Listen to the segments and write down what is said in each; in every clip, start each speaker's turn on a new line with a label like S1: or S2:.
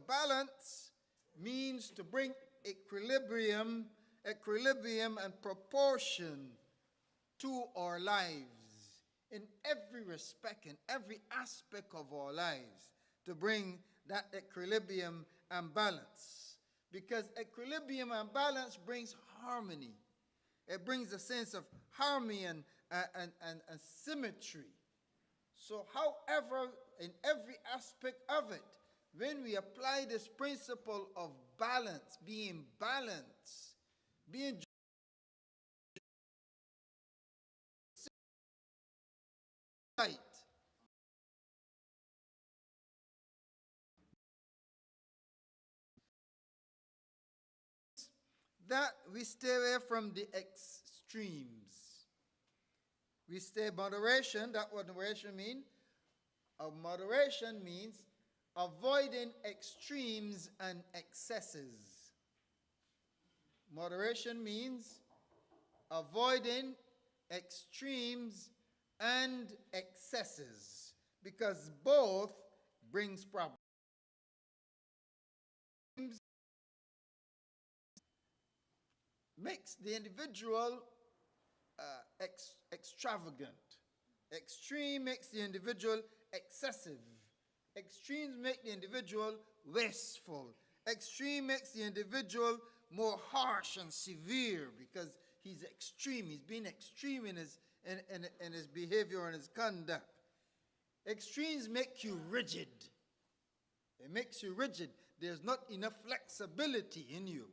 S1: balance means to bring equilibrium and proportion to our lives in every respect, in every aspect of our lives, to bring that equilibrium and balance. Because equilibrium and balance brings harmony. It brings a sense of harmony and symmetry. So however, in every aspect of it, when we apply this principle of balance, being balanced, being right, that we stay away from the extremes. We stay moderation. That what moderation means. Moderation means avoiding extremes and excesses. Moderation means avoiding extremes and excesses, because both brings problems. Makes the individual extravagant. Extreme makes the individual excessive. Extremes make the individual wasteful. Extreme makes the individual more harsh and severe because he's extreme. He's being extreme in his behavior and his conduct. Extremes make you rigid. It makes you rigid. There's not enough flexibility in you.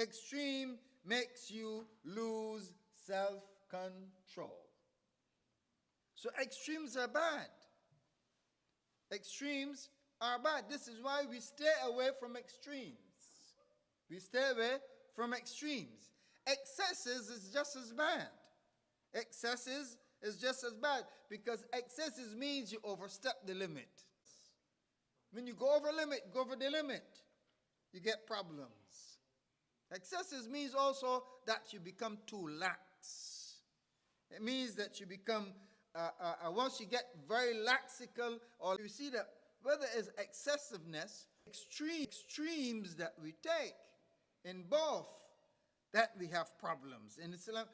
S1: Extreme makes you lose self-control. So extremes are bad. Extremes are bad. This is why we stay away from extremes. We stay away from extremes. Excesses is just as bad. Excesses is just as bad because excesses means you overstep the limit. When you go over the limit, you get problems. Excesses means also that you become too lax. It means that you become, once you get very laxical, or you see that whether it's excessiveness, extremes that we take, in both, that we have problems. In Islam,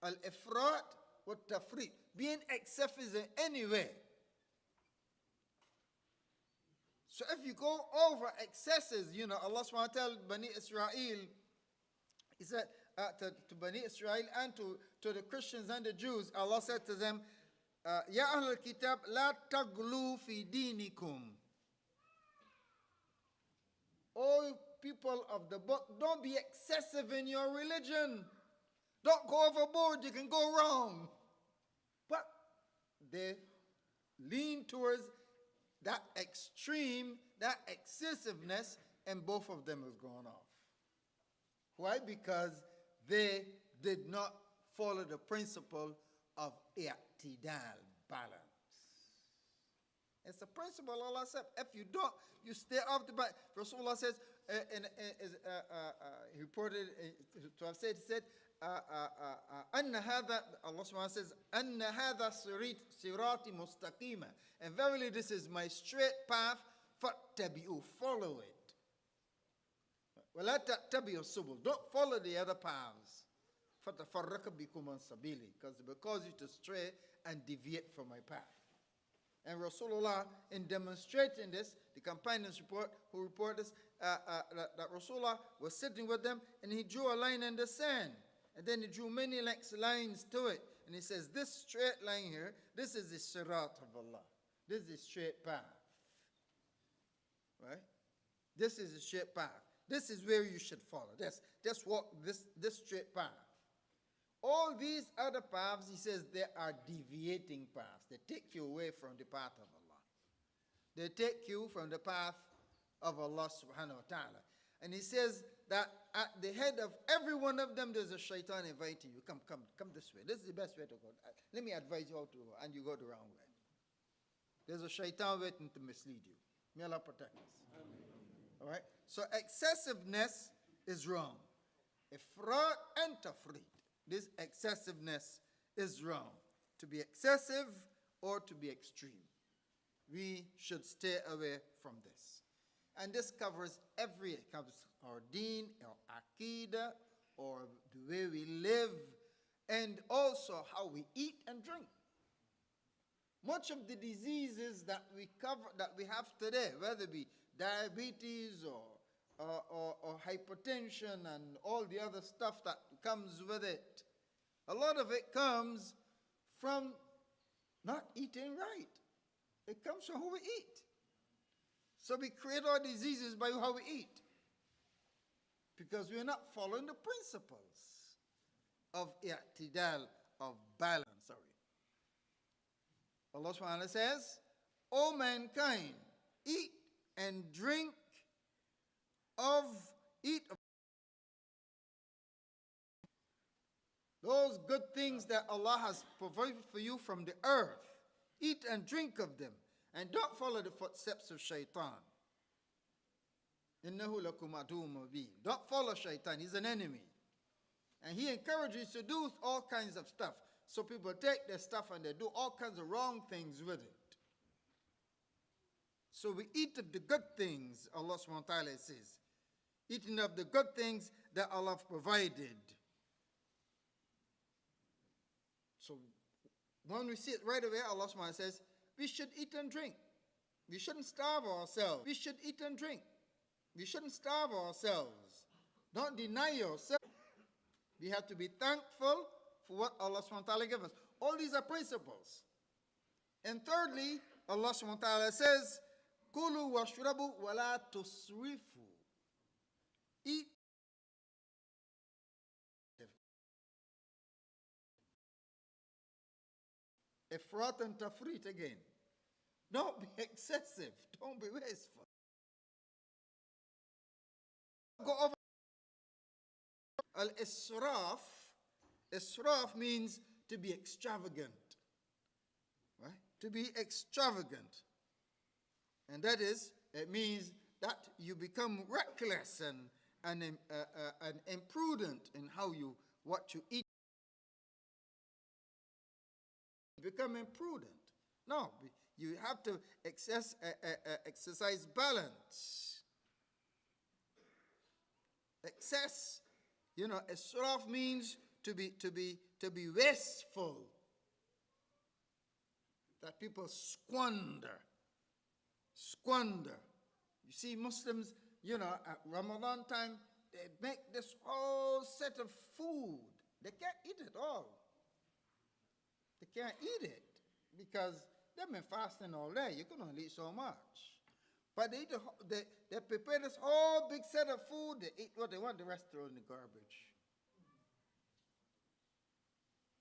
S1: al-ifrat wa tafrit, being excessive in any way. So if you go over excesses, you know, Allah subhanahu wa ta'ala, Bani Israel, He said to Bani Israel and to the Christians and the Jews, Allah said to them, Ya Ahl al-Kitab, la taglu fi dinikum. O people of the book, don't be excessive in your religion. Don't go overboard, you can go wrong. But they lean towards that extreme, that excessiveness, and both of them has gone off. Why? Because they did not follow the principle of i'tidal, balance. It's a principle Allah said, if you don't, you stay off the balance. Rasulullah says, he reported to have said, he said, Allah subhanahu says, Anna hadha sirati mustaqima. And verily this is my straight path, fattabi'u, follow it. وَلَا تَتَّبِعُوا السُّبُلَ, don't follow the other paths. فَتَفَرَّقَ بِكُمْ عَنْ سَبِيلِي, because it will cause you to stray and deviate from my path. And Rasulullah, in demonstrating this, the companions who report this, that Rasulullah was sitting with them and he drew a line in the sand. And then he drew many lines to it. And he says, this straight line here, this is the sirat of Allah. This is the straight path. Right? This is the straight path. This is where you should follow. Just walk this straight path. All these other paths, he says, they are deviating paths. They take you away from the path of Allah. They take you from the path of Allah subhanahu wa ta'ala. And he says that at the head of every one of them, there's a shaitan inviting you. Come this way. This is the best way to go. Let me advise you how to go. And you go the wrong way. There's a shaitan waiting to mislead you. May Allah protect us. All right? So excessiveness is wrong. Ifrat and tafrit. This excessiveness is wrong. To be excessive or to be extreme. We should stay away from this. And this covers it covers our deen, our aqidah, or the way we live, and also how we eat and drink. Much of the diseases that we have today, whether it be diabetes or hypertension and all the other stuff that comes with it, a lot of it comes from not eating right. It comes from how we eat. So we create our diseases by how we eat, because we're not following the principles of i'tidal, of balance. Allah subhanahu wa ta'ala says, O mankind, eat and drink of those good things that Allah has provided for you from the earth. Eat and drink of them, and don't follow the footsteps of shaitan. Innahu lakum aduwwun mubin. Don't follow shaitan, he's an enemy. And he encourages you to do all kinds of stuff. So people take their stuff and they do all kinds of wrong things with it. So we eat of the good things, Allah subhanahu wa ta'ala says. Eating of the good things that Allah provided. So when we see it right away, Allah subhanahu wa ta'ala says, we should eat and drink. We shouldn't starve ourselves. We should eat and drink. We shouldn't starve ourselves. Don't deny yourself. We have to be thankful for what Allah subhanahu wa ta'ala gave us. All these are principles. And thirdly, Allah subhanahu wa ta'ala says, Kulu washrabu wa la tusrifu. Eat. Ifrat and tafrit again. Don't be excessive. Don't be wasteful. Go over. Al-israf. Israf means to be extravagant. Right? To be extravagant. And that is, it means that you become reckless and imprudent in what you eat. You become imprudent. No, you have to exercise balance. Excess, israf means to be wasteful. That people squander. You see Muslims, at Ramadan time, they make this whole set of food. They can't eat it all. They can't eat it because they've been fasting all day. You can only eat so much. But they prepare this whole big set of food. They eat what they want. The rest throw in the garbage.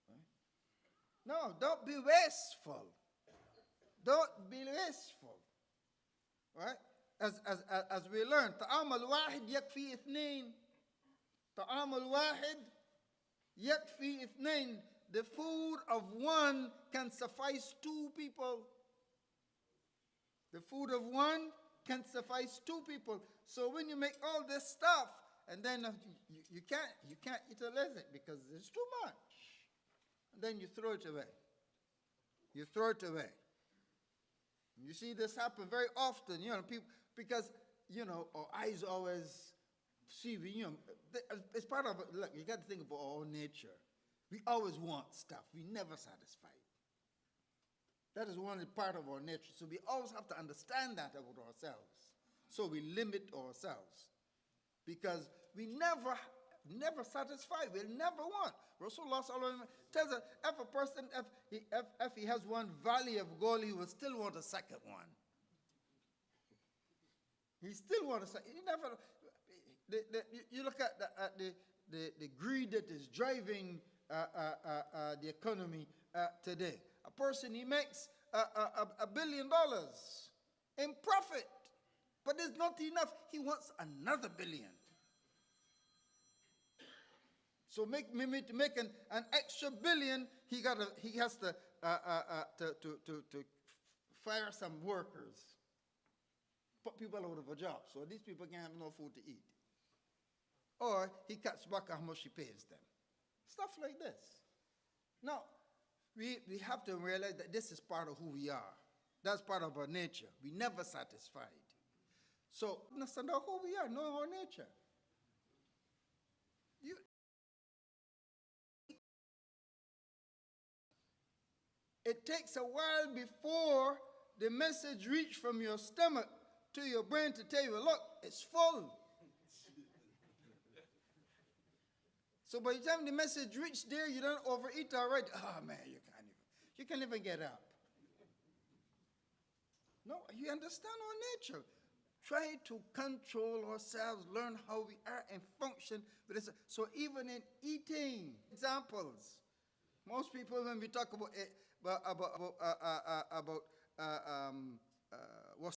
S1: Right? No, don't be wasteful. Don't be wasteful. Right? As we learn, طعام الواحد يكفي اثنين. طعام الواحد يكفي اثنين. The food of one can suffice two people. The food of one can suffice two people. So when you make all this stuff, and then you can't eat a little because it's too much. And then you throw it away. You throw it away. You see this happen very often, people, because, our eyes always see, it's part of, look, you got to think about our own nature. We always want stuff. We never satisfied. That is one part of our nature. So we always have to understand that about ourselves. So we limit ourselves. Because we never satisfy. We'll never want. Rasulullah tells us, if a person, if he has one valley of gold, he will still want a second one. He still wants a second. You look at the greed that is driving the economy today. A person, he makes $1 billion in profit, but there's not enough. He wants another billion. So to make an extra billion, he has to fire some workers, put people out of a job, so these people can't have no food to eat. Or he cuts back how much he pays them. Stuff like this. Now, we have to realize that this is part of who we are. That's part of our nature. We never satisfied. So understand who we are, know our nature. It takes a while before the message reaches from your stomach to your brain to tell you, look, it's full. So by the time the message reaches there, you don't overeat already. Oh man, you can't even get up. No, you understand our nature. Try to control ourselves, learn how we are and function with this. So even in eating, examples. Most people, when we talk about